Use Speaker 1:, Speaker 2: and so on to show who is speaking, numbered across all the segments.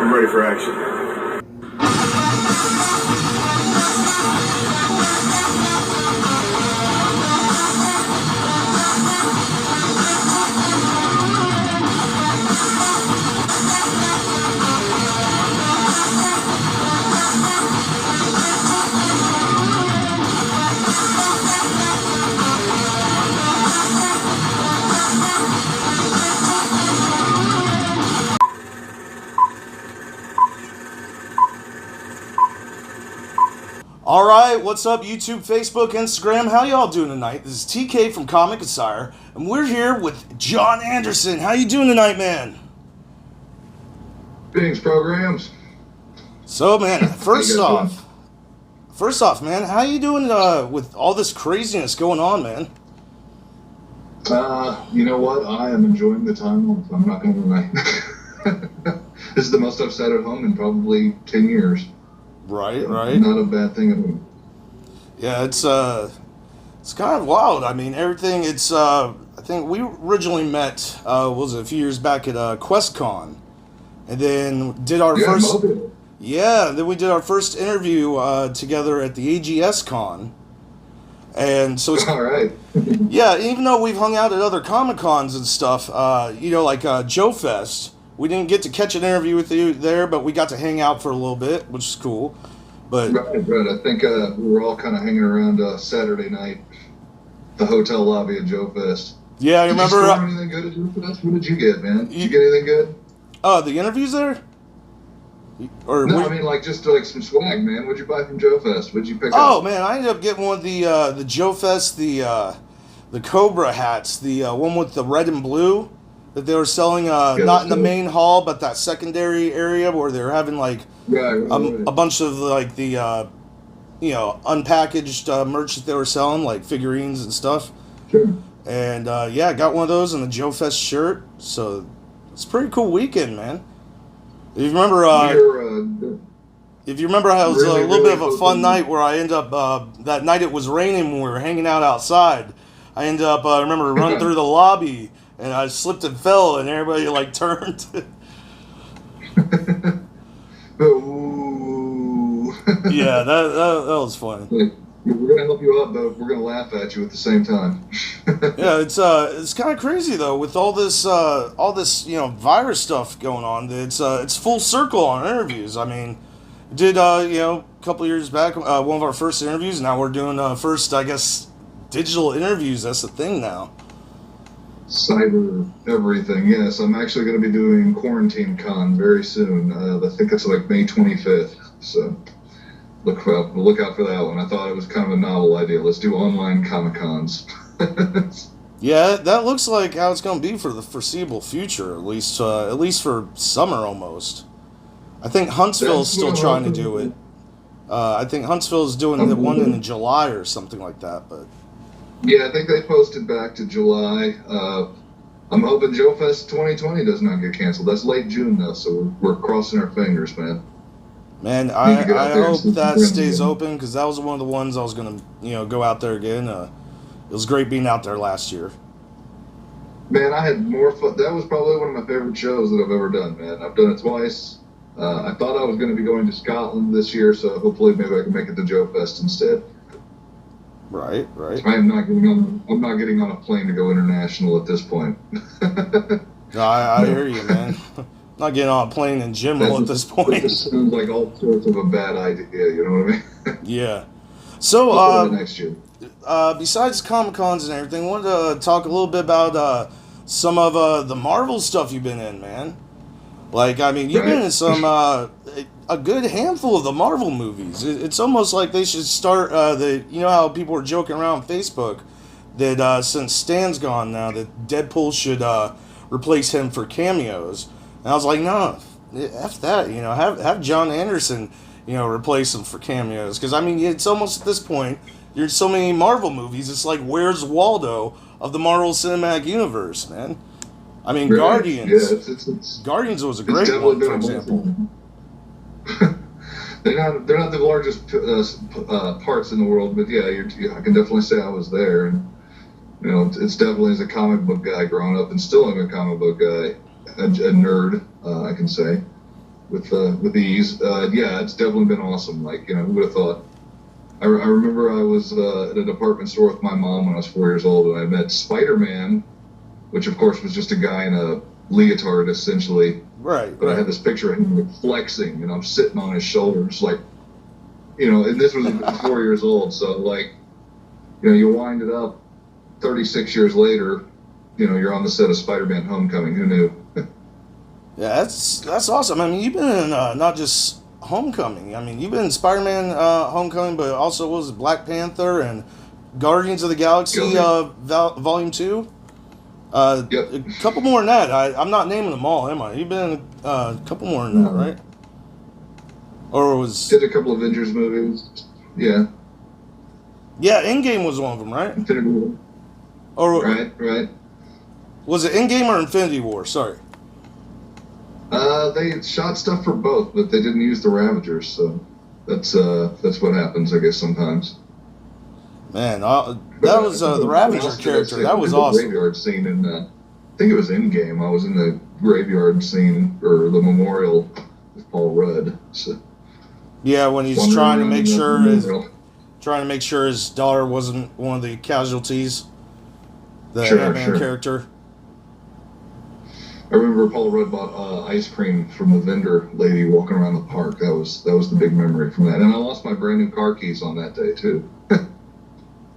Speaker 1: I'm ready for action.
Speaker 2: All right, what's up, YouTube, Facebook, Instagram? How y'all doing tonight? This is TK from Comic Assire, and we're here with John Anderson. How you doing tonight, man?
Speaker 3: Thanks, programs.
Speaker 2: So, man, first off, man, how you doing with all this craziness going on, man?
Speaker 3: You know what? I am enjoying the time off. I'm not going to lie. This is the most I've sat at home in probably 10 years.
Speaker 2: Right.
Speaker 3: Not a bad thing at all.
Speaker 2: Yeah, it's kind of wild. I mean, everything. I think we originally met. Was it a few years back at QuestCon, and then did our first.
Speaker 3: Mobile.
Speaker 2: Yeah, then we did our first interview together at the AGS Con, and so it's
Speaker 3: All right.
Speaker 2: yeah. Even though we've hung out at other Comic Cons and stuff, like Joe Fest. We didn't get to catch an interview with you there, but we got to hang out for a little bit, which is cool. But
Speaker 3: Right. I think we were all kind of hanging around Saturday night, the hotel lobby at Joe Fest.
Speaker 2: yeah, I remember.
Speaker 3: Did you score anything good at Joe Fest? What did you get, man? Did you get anything good?
Speaker 2: The interviews there. Or
Speaker 3: No, I mean just like some swag, man. What'd you buy from Joe Fest? What'd you pick up?
Speaker 2: Oh man, I ended up getting one of the Joe Fest the Cobra hats, the one with the red and blue that they were selling not in the main hall but that secondary area where they were having like
Speaker 3: Right.
Speaker 2: a bunch of like the unpackaged merch that they were selling, like figurines and stuff.
Speaker 3: Sure.
Speaker 2: And I got one of those and the Joe Fest shirt. So it's a pretty cool weekend, man. If you remember, how it was
Speaker 3: Really,
Speaker 2: a little bit of
Speaker 3: really
Speaker 2: a fun
Speaker 3: cool.
Speaker 2: night where I ended up that night it was raining when we were hanging out outside. I ended up I remember running through the lobby and I slipped and fell and everybody like turned.
Speaker 3: Ooh.
Speaker 2: Yeah, that was fun.
Speaker 3: Like, we're gonna help you out, but we're gonna laugh at you at the same time.
Speaker 2: Yeah, it's kind of crazy though with all this virus stuff going on. It's full circle on interviews. I mean, did a couple years back one of our first interviews. Now we're doing first, I guess, digital interviews. That's the thing now.
Speaker 3: Cyber everything. Yes, I'm actually going to be doing Quarantine Con very soon. I think it's like May 25th. So look out for that one. I thought it was kind of a novel idea. Let's do online Comic Cons.
Speaker 2: Yeah, that looks like how it's going to be for the foreseeable future, at least for summer almost. I think Huntsville is still trying to do it. I think Huntsville is doing the one in July or something like that. But
Speaker 3: Yeah, I think they posted back to July. I'm hoping Joe Fest 2020 does not get canceled. That's late June though, so we're crossing our fingers, man.
Speaker 2: Man,
Speaker 3: Need to get out
Speaker 2: I
Speaker 3: there and
Speaker 2: hope
Speaker 3: see
Speaker 2: that
Speaker 3: some
Speaker 2: stays
Speaker 3: friends.
Speaker 2: open because that was one of the ones I was gonna go out there again. It was great being out there last year.
Speaker 3: Man, I had more fun. That was probably one of my favorite shows that I've ever done, man. I've done it twice. I thought I was going to be going to Scotland this year, so hopefully maybe I can make it to Joe Fest instead.
Speaker 2: Right.
Speaker 3: I'm not getting on a plane to go international at this point.
Speaker 2: I hear you, man. Not getting on a plane in general at this
Speaker 3: It
Speaker 2: point.
Speaker 3: just sounds like all sorts of a bad idea, you know what I mean?
Speaker 2: Yeah. So,
Speaker 3: Hopefully next year.
Speaker 2: besides Comic Cons and everything, I wanted to talk a little bit about some of the Marvel stuff you've been in, man. Like, I mean, you've been in some a good handful of the Marvel movies. It's almost like they should start how people were joking around on Facebook that since Stan's gone now, that Deadpool should replace him for cameos. And I was like, no, F that. Have John Anderson, replace him for cameos. Because I mean, it's almost at this point. There's so many Marvel movies. It's like, where's Waldo of the Marvel Cinematic Universe, man? I mean,
Speaker 3: Right.
Speaker 2: Guardians.
Speaker 3: Yeah, it's
Speaker 2: Guardians was a
Speaker 3: it's
Speaker 2: great
Speaker 3: definitely
Speaker 2: one,
Speaker 3: been
Speaker 2: for
Speaker 3: a
Speaker 2: example.
Speaker 3: they're not the largest parts in the world, but yeah, I can definitely say I was there. And it's definitely as a comic book guy growing up, and still am a comic book guy, a nerd, I can say. with ease. Yeah, it's definitely been awesome. Like, who would have thought? I remember I was at a department store with my mom when I was 4 years old, and I met Spider-Man, which of course was just a guy in a leotard essentially.
Speaker 2: Right.
Speaker 3: But I had this picture of him like flexing, and I'm sitting on his shoulders, like, and this was 4 years old. So like, you wind it up 36 years later, you're on the set of Spider-Man Homecoming. Who knew?
Speaker 2: Yeah, that's awesome. I mean, you've been in not just Homecoming. I mean, you've been in Spider-Man Homecoming, but also what was it, Black Panther and Guardians of the Galaxy Volume 2?
Speaker 3: Yep.
Speaker 2: A couple more than that. I'm not naming them all, am I? You've been in a couple more than that, right? Or was...
Speaker 3: Did a couple of Avengers movies. Yeah.
Speaker 2: Yeah, Endgame was one of them, right?
Speaker 3: Infinity War.
Speaker 2: Or
Speaker 3: Right.
Speaker 2: Was it Endgame or Infinity War? Sorry.
Speaker 3: They shot stuff for both, but they didn't use the Ravagers, so that's what happens, I guess, sometimes.
Speaker 2: Man, that was the Ravager character. That was awesome.
Speaker 3: Graveyard scene in, I think it was Endgame. I was in the graveyard scene, or the memorial with Paul Rudd. So,
Speaker 2: yeah, when he's trying to make sure his daughter wasn't one of the casualties. The Ant-Man character.
Speaker 3: I remember Paul Rudd bought ice cream from the vendor lady walking around the park. That was the big memory from that. And I lost my brand new car keys on that day too.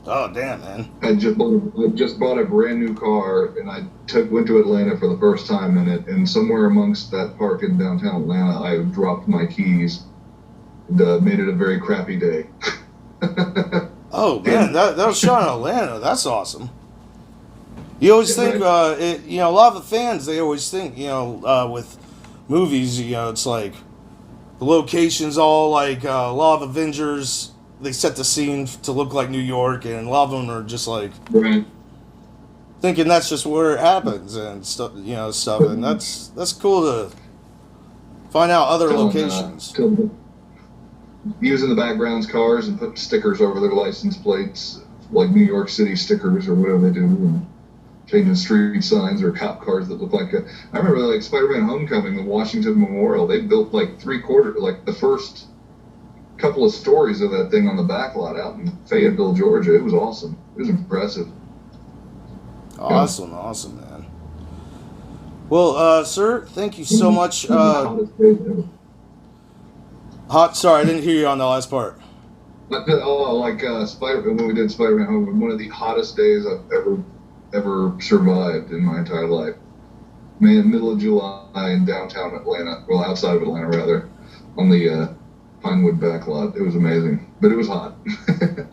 Speaker 2: Oh damn, man!
Speaker 3: I just bought a brand new car, and I went to Atlanta for the first time in it. And somewhere amongst that park in downtown Atlanta, I dropped my keys. And, made it a very crappy day.
Speaker 2: Oh man, that was shot in Atlanta. That's awesome. You always think, a lot of the fans, they always think, with movies, it's like the location's all like a lot of Avengers. They set the scene to look like New York, and a lot of them are just like thinking that's just where it happens and stuff, and that's cool to find out other locations.
Speaker 3: Using the backgrounds, cars, and putting stickers over their license plates, like New York City stickers or whatever they do. And changing street signs or cop cars that look like I remember like Spider-Man Homecoming, the Washington Memorial, they built like the first couple of stories of that thing on the back lot out in Fayetteville, Georgia. It was awesome. It was impressive.
Speaker 2: Awesome, man. Well, sir, thank you so much. Sorry, I didn't hear you on the last part.
Speaker 3: When we did Spider-Man Homecoming, one of the hottest days I've ever survived in my entire life. Man, middle of July in downtown Atlanta, well, outside of Atlanta rather, on the Pinewood backlot. It was amazing, but it was hot.
Speaker 2: That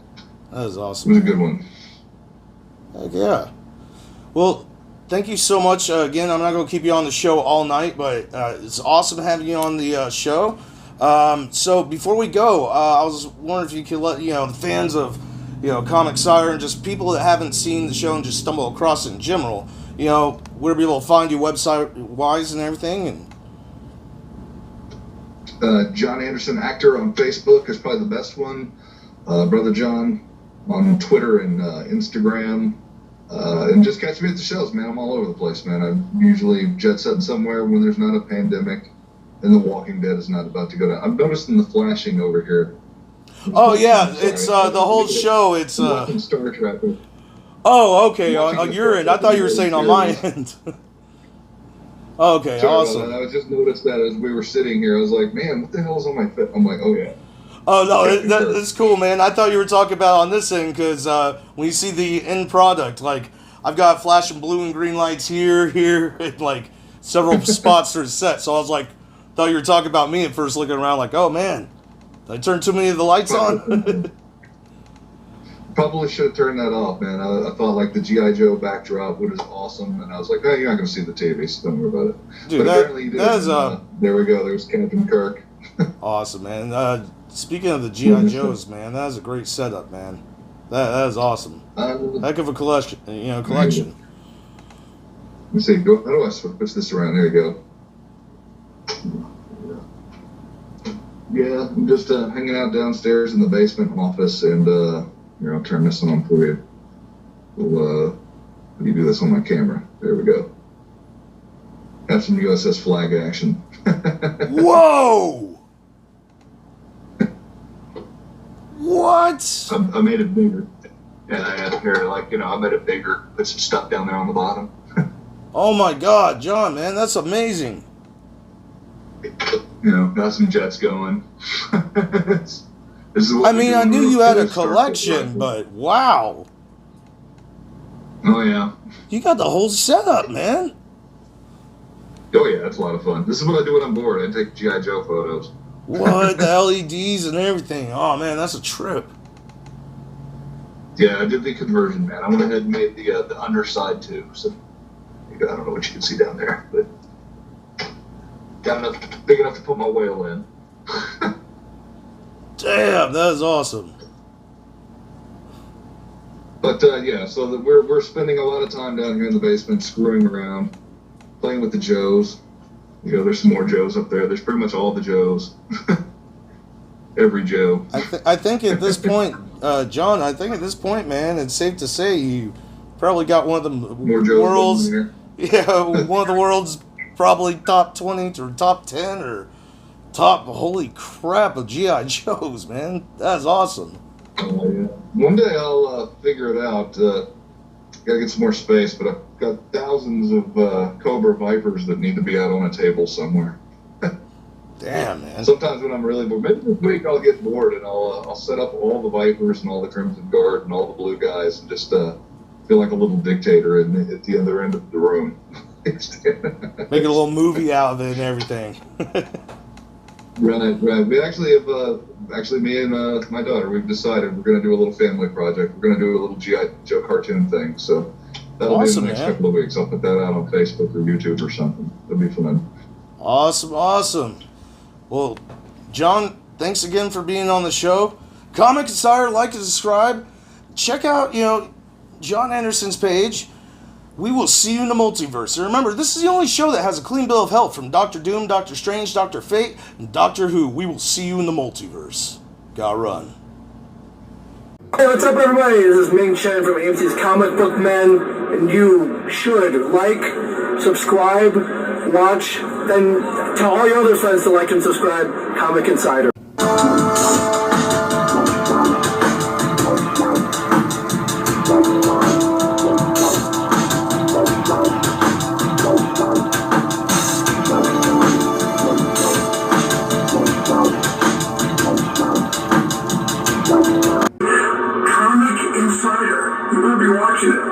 Speaker 2: was awesome.
Speaker 3: It was a good one.
Speaker 2: Heck yeah. Well, thank you so much. Again, I'm not going to keep you on the show all night, but it's awesome having you on the show. So before we go, I was wondering if you could let the fans of Comic Siren and just people that haven't seen the show and just stumble across it in general, where to be able to find you website wise and everything. And
Speaker 3: John Anderson Actor on Facebook is probably the best one. Brother John on Twitter and Instagram. And just catch me at the shows, man. I'm all over the place, man. I'm usually jet setting somewhere when there's not a pandemic and The Walking Dead is not about to go down. I'm noticing the flashing over here.
Speaker 2: Oh yeah, it's the whole show. It's
Speaker 3: Star Trek.
Speaker 2: Oh, okay. On your end, I thought you were saying on my end. Okay,
Speaker 3: sorry
Speaker 2: awesome.
Speaker 3: I just noticed that as we were sitting here. I was like, man, what the hell is on my face? I'm like, oh yeah.
Speaker 2: Oh no, that's cool, man. I thought you were talking about on this end because when you see the end product, like I've got flashing blue and green lights here, and like several spots for the set. So I was like, thought you were talking about me at first, looking around like, oh man. Did I turn too many of the lights on?
Speaker 3: Probably should have turned that off, man. I thought like the G.I. Joe backdrop was awesome, and I was like, oh, you're not going to see the TV, so don't worry about it.
Speaker 2: Dude,
Speaker 3: but apparently you did. There we go. There's Captain Kirk.
Speaker 2: Awesome, man. Speaking of the G.I. Joes, man, that was a great setup, man. That is awesome. Heck of a collection. Collection.
Speaker 3: Let me see. How do I switch this around? There you go. Yeah, I'm just hanging out downstairs in the basement office, and here, I'll turn this on for you. Let me do this on my camera. There we go. Have some USS Flag action.
Speaker 2: Whoa! What?
Speaker 3: I made it bigger. And I had a pair of, like, I made it bigger, put some stuff down there on the bottom.
Speaker 2: Oh my God, John, man, that's amazing.
Speaker 3: Got some jets going. This is what
Speaker 2: I
Speaker 3: we
Speaker 2: mean,
Speaker 3: do
Speaker 2: I
Speaker 3: when
Speaker 2: knew
Speaker 3: we're
Speaker 2: you had a
Speaker 3: finished, start
Speaker 2: collection,
Speaker 3: collecting.
Speaker 2: but wow.
Speaker 3: Oh, yeah.
Speaker 2: You got the whole setup, man.
Speaker 3: Oh, yeah, that's a lot of fun. This is what I do when I'm bored. I take G.I. Joe photos.
Speaker 2: What? The LEDs and everything. Oh, man, that's a trip.
Speaker 3: Yeah, I did the conversion, man. I went ahead and made the underside, too. So, I don't know what you can see down there, but got big enough to put my whale in.
Speaker 2: Damn, that is awesome.
Speaker 3: But yeah, so we're spending a lot of time down here in the basement screwing around, playing with the Joes. There's some more Joes up there. There's pretty much all the Joes. Every Joe.
Speaker 2: I think at this point, John, I think at this point, man, it's safe to say you probably got one of the
Speaker 3: More Joes
Speaker 2: world's,
Speaker 3: living
Speaker 2: yeah, one of the world's probably top 20 or top 10 or top, holy crap, of G.I. Joes, man. That's awesome.
Speaker 3: here. Yeah. One day I'll figure it out. Gotta get some more space, but I've got thousands of Cobra Vipers that need to be out on a table somewhere.
Speaker 2: Damn, man.
Speaker 3: Sometimes when I'm really bored, maybe this week I'll get bored and I'll set up all the Vipers and all the Crimson Guard and all the blue guys and just feel like a little dictator at the other end of the room.
Speaker 2: Make a little movie out of it and everything.
Speaker 3: Right. We actually have, me and my daughter, we've decided we're going to do a little family project. We're going to do a little G.I. Joe cartoon thing. So that'll
Speaker 2: Awesome,
Speaker 3: be in the next
Speaker 2: man.
Speaker 3: couple of weeks. I'll put that out on Facebook or YouTube or something. It'll be fun.
Speaker 2: Awesome. Well, John, thanks again for being on the show. Comic Insider, like and subscribe. Check out, John Anderson's page. We will see you in the multiverse. And remember, this is the only show that has a clean bill of health from Doctor Doom, Doctor Strange, Doctor Fate, and Doctor Who. We will see you in the multiverse. Gotta run.
Speaker 1: Hey, what's up, everybody? This is Ming Chen from AMC's Comic Book Men, and you should like, subscribe, watch, and tell all your other friends to like and subscribe Comic Insider. Comic Insider. You better be watching it.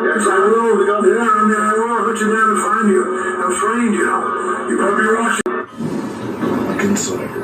Speaker 1: Yes, I will. Yeah, I will. I'll let you down and find you. I'm trained, you better be watching. Comic Insider.